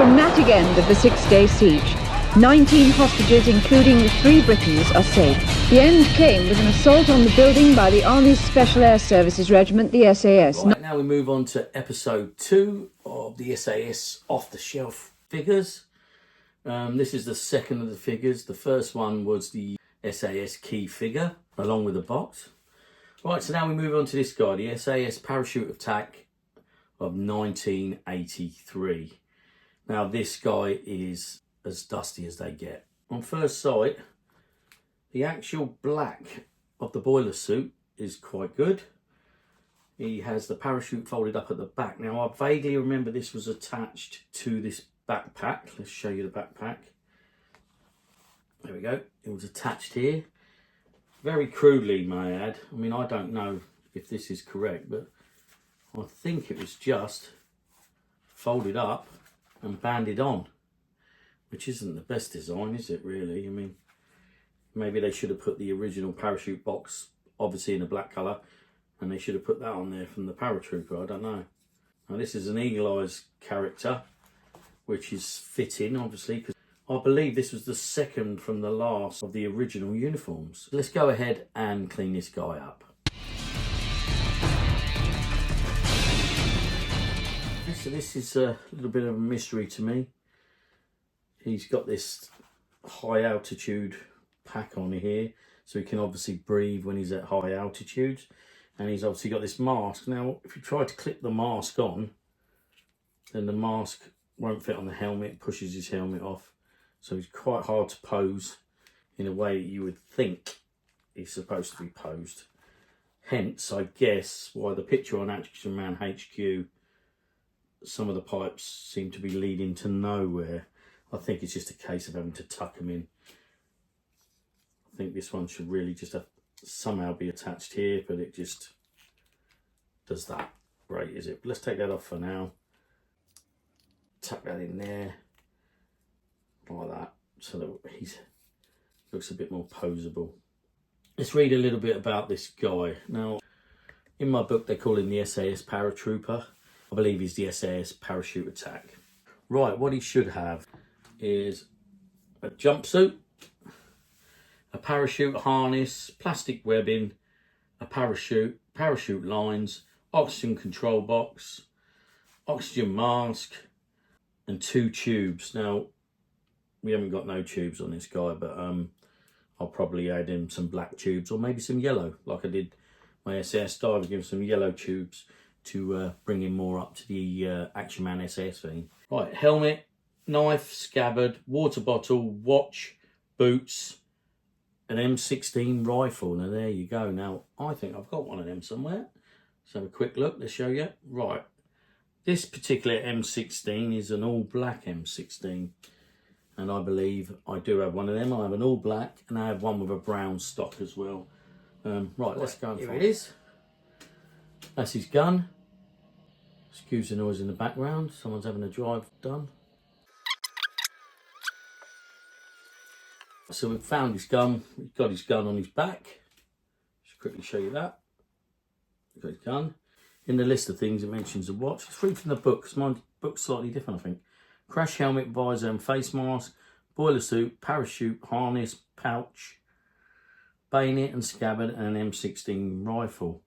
dramatic end of the six-day siege. 19 hostages, including 3 Britons, are safe. The end came with an assault on the building by the Army's Special Air Services Regiment, the SAS. Right, now we move on to episode 2 of the SAS off-the-shelf figures. This is the second of the figures. The first one was the SAS key figure, along with the box. Right, so now we move on to this guy, the SAS parachute attack of 1983. Now this guy is as dusty as they get. On first sight, the actual black of the boiler suit is quite good. He has the parachute folded up at the back. Now I vaguely remember this was attached to this backpack. Let's show you the backpack. There we go. It was attached here. Very crudely, may I add. I mean, I don't know if this is correct, but I think it was just folded up and banded on, which isn't the best design, is it really? I mean, maybe they should have put the original parachute box, obviously in a black colour, and they should have put that on there from the paratrooper. I don't know. Now this is an Eagle Eyes character, which is fitting, obviously, because I believe this was the second from the last of the original uniforms. Let's go ahead and clean this guy up. So this is a little bit of a mystery to me. He's got this high altitude pack on here, so he can obviously breathe when he's at high altitudes. And he's obviously got this mask. Now, if you try to clip the mask on, then the mask won't fit on the helmet, pushes his helmet off. So he's quite hard to pose in a way you would think he's supposed to be posed. Hence, I guess, why the picture on Action Man HQ, some of the pipes seem to be leading to nowhere. I think it's just a case of having to tuck them in. I think this one should really just have somehow be attached here, but it just does that. Great, is it? Let's take that off for now. Tuck that in there, like that, so that he looks a bit more poseable. Let's read a little bit about this guy. Now, in my book, they call him the SAS paratrooper. I believe he's the SAS parachute attack. Right, what he should have is a jumpsuit, a parachute harness, plastic webbing, a parachute lines, oxygen control box, oxygen mask, and 2 tubes. Now, we haven't got no tubes on this guy, but I'll probably add in some black tubes or maybe some yellow, like I did my SAS diver, give him some yellow tubes to bring him more up to the Action Man SAS theme. Right, helmet, knife, scabbard, water bottle, watch, boots, an M16 rifle. Now there you go. Now I think I've got one of them somewhere. Let's have a quick look. Let's show you. Right, this particular M16 is an all black M16, and I believe I do have one of them. I have an all black, and I have one with a brown stock as well. Right, let's go. Here it is. That's his gun. Excuse the noise in the background. Someone's having a drive done. So we've found his gun. He's got his gun on his back. Just quickly show you that. He's got his gun. In the list of things, it mentions a watch. It's free from the book, because my book's slightly different, I think. Crash helmet, visor and face mask, boiler suit, parachute, harness, pouch, bayonet and scabbard, and an M16 rifle.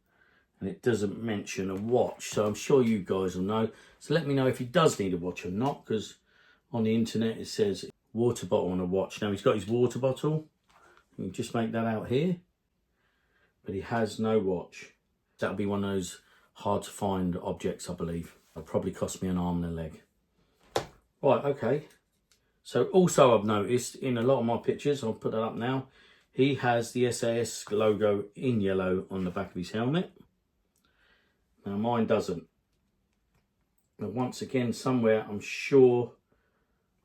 And it doesn't mention a watch, so I'm sure you guys will know. So let me know if he does need a watch or not, because on the internet it says water bottle and a watch. Now he's got his water bottle. You can just make that out here. But he has no watch. That'll be one of those hard to find objects, I believe. It'll probably cost me an arm and a leg. Right, okay. So also I've noticed in a lot of my pictures, I'll put that up now, he has the SAS logo in yellow on the back of his helmet. Now mine doesn't. Now once again, somewhere I'm sure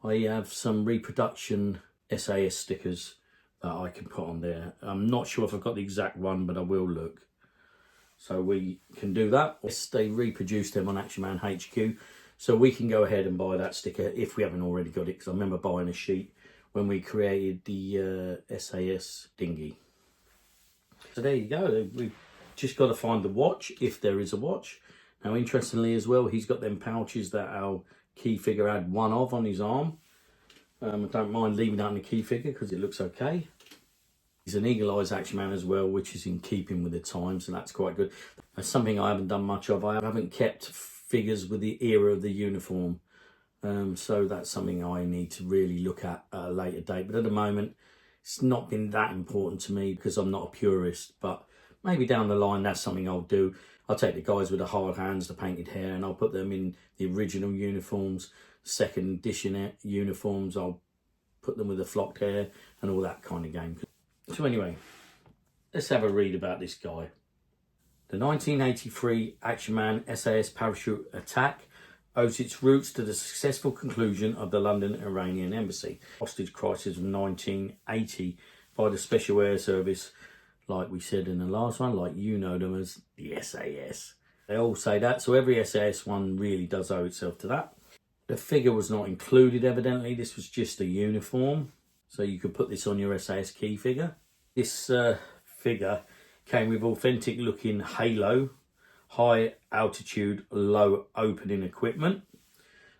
I have some reproduction SAS stickers that I can put on there. I'm not sure if I've got the exact one, but I will look. So we can do that. They reproduced them on Action Man HQ. So we can go ahead and buy that sticker if we haven't already got it. Because I remember buying a sheet when we created the SAS dinghy. So there you go. We've just got to find the watch, if there is a watch. Now, interestingly as well, he's got them pouches that our key figure had one of on his arm. I don't mind leaving that in the key figure because it looks okay. He's an eagle-eyes action man as well, which is in keeping with the times, so that's quite good. That's something I haven't done much of. I haven't kept figures with the era of the uniform. So that's something I need to really look at a later date. But at the moment, it's not been that important to me because I'm not a purist. But maybe down the line, that's something I'll do. I'll take the guys with the hard hands, the painted hair, and I'll put them in the original uniforms, second edition uniforms. I'll put them with the flocked hair and all that kind of game. So anyway, let's have a read about this guy. The 1983 Action Man SAS parachute attack owes its roots to the successful conclusion of the London Iranian embassy hostage crisis of 1980 by the Special Air Service, like we said in the last one, like you know them as the SAS. They all say that, so every SAS one really does owe itself to that. The figure was not included, evidently. This was just a uniform, so you could put this on your SAS key figure. This figure came with authentic looking halo, high altitude, low opening equipment.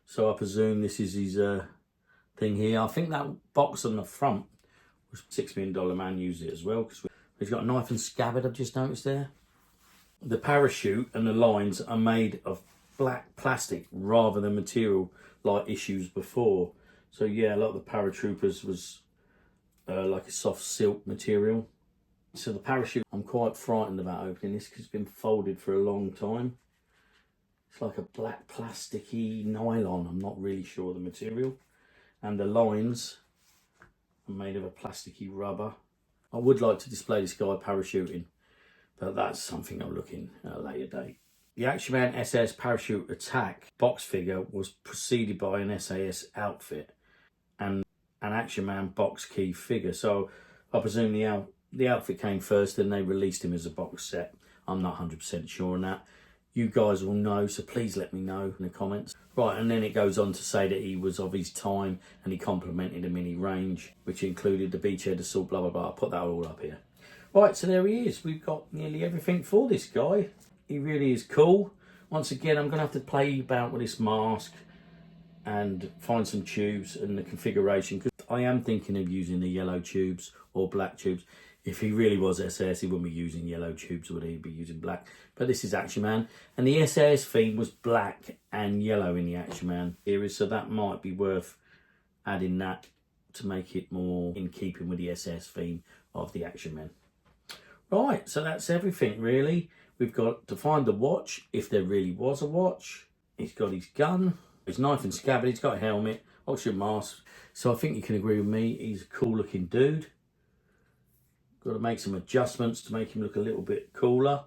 So I presume this is his thing here. I think that box on the front was $6 million man used it as well, because he's got a knife and scabbard, I've just noticed there. The parachute and the lines are made of black plastic rather than material like issues before. So yeah, a lot of the paratroopers was like a soft silk material. So the parachute, I'm quite frightened about opening this because it's been folded for a long time. It's like a black plasticky nylon. I'm not really sure of the material. And the lines are made of a plasticky rubber. I would like to display this guy parachuting, but that's something I'll look in at a later date. The Action Man SAS parachute attack box figure was preceded by an SAS outfit and an Action Man box key figure. So I presume the outfit came first, then they released him as a box set. I'm not 100% sure on that. You guys will know, so please let me know in the comments. Right, and then it goes on to say that he was of his time and he complimented a mini range, which included the beachhead assault, blah, blah, blah. I'll put that all up here. Right, so there he is. We've got nearly everything for this guy. He really is cool. Once again, I'm going to have to play about with this mask and find some tubes and the configuration, because I am thinking of using the yellow tubes or black tubes. If he really was SAS, he wouldn't be using yellow tubes, would he? He'd be using black. But this is Action Man. And the SAS theme was black and yellow in the Action Man series, so that might be worth adding that to make it more in keeping with the SAS theme of the Action Man. Right, so that's everything, really. We've got to find the watch, if there really was a watch. He's got his gun, his knife and scabbard, he's got a helmet, oxygen mask. So I think you can agree with me, he's a cool looking dude. Got to make some adjustments to make him look a little bit cooler.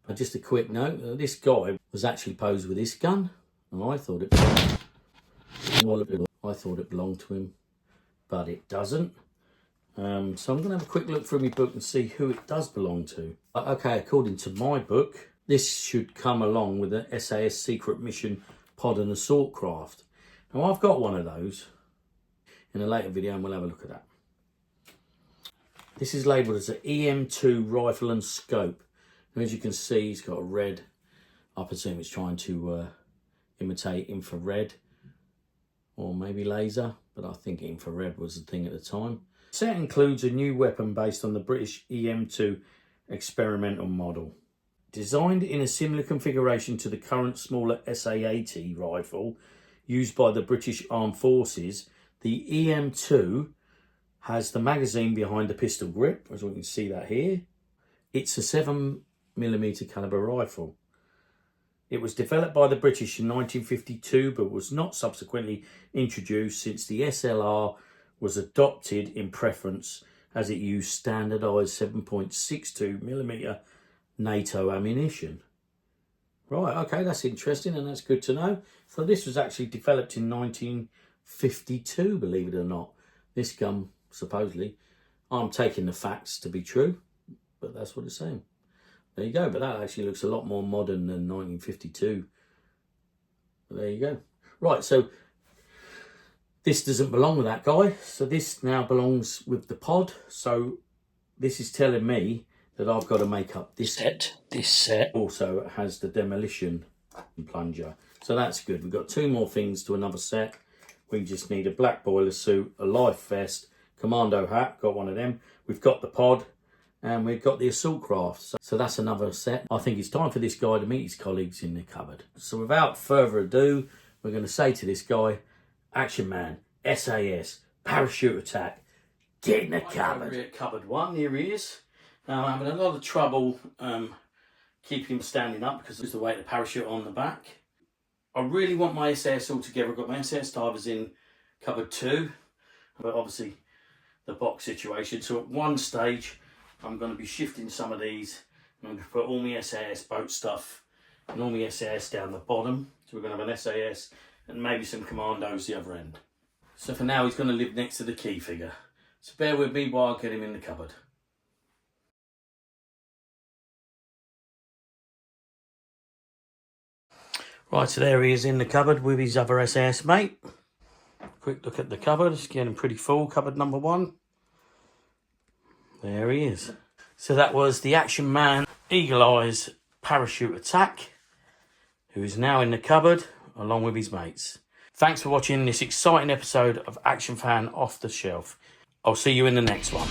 But just a quick note, this guy was actually posed with this gun, and I thought it belonged to him, but it doesn't. So I'm going to have a quick look through my book and see who it does belong to. Okay, according to my book, this should come along with the SAS Secret Mission Pod and Assault Craft. Now, I've got one of those. In a later video, and we'll have a look at that. This is labelled as an EM2 rifle and scope. And as you can see, it's got a red. I presume it's trying to imitate infrared or maybe laser, but I think infrared was the thing at the time. Set includes a new weapon based on the British EM2 experimental model. Designed in a similar configuration to the current smaller SA-80 rifle used by the British Armed Forces, the EM2 has the magazine behind the pistol grip, as we can see that here. It's a 7mm caliber rifle. It was developed by the British in 1952, but was not subsequently introduced since the SLR was adopted in preference as it used standardised 7.62mm NATO ammunition. Right, okay, that's interesting and that's good to know. So this was actually developed in 1952, believe it or not. This gun, supposedly. I'm taking the facts to be true, but that's what it's saying. There you go, but that actually looks a lot more modern than 1952. But there you go. Right, so this doesn't belong with that guy, so this now belongs with the pod. So this is telling me that I've got to make up this set. This set also has the demolition plunger. So that's good. We've got 2 more things to another set. We just need a black boiler suit, a life vest, commando hat, got one of them. We've got the pod, and we've got the assault craft. So that's another set. I think it's time for this guy to meet his colleagues in the cupboard. So without further ado, we're going to say to this guy, Action Man, SAS, parachute attack, get in the cupboard. Over at cupboard 1, here he is. Now I'm having a lot of trouble keeping him standing up because there's the weight of the parachute on the back. I really want my SAS all together. I've got my SAS divers in cupboard 2, but obviously the box situation. So at one stage, I'm going to be shifting some of these. I'm going to put all my SAS boat stuff and all my SAS down the bottom. So we're going to have an SAS and maybe some commandos the other end. So for now, he's going to live next to the key figure. So bear with me while I get him in the cupboard. Right, so there he is in the cupboard with his other SAS mate. Quick look at the cupboard, it's getting pretty full, cupboard number 1. There he is. So that was the Action Man Eagle Eyes parachute attack, who is now in the cupboard along with his mates. Thanks for watching this exciting episode of Action Fan Off the Shelf. I'll see you in the next one.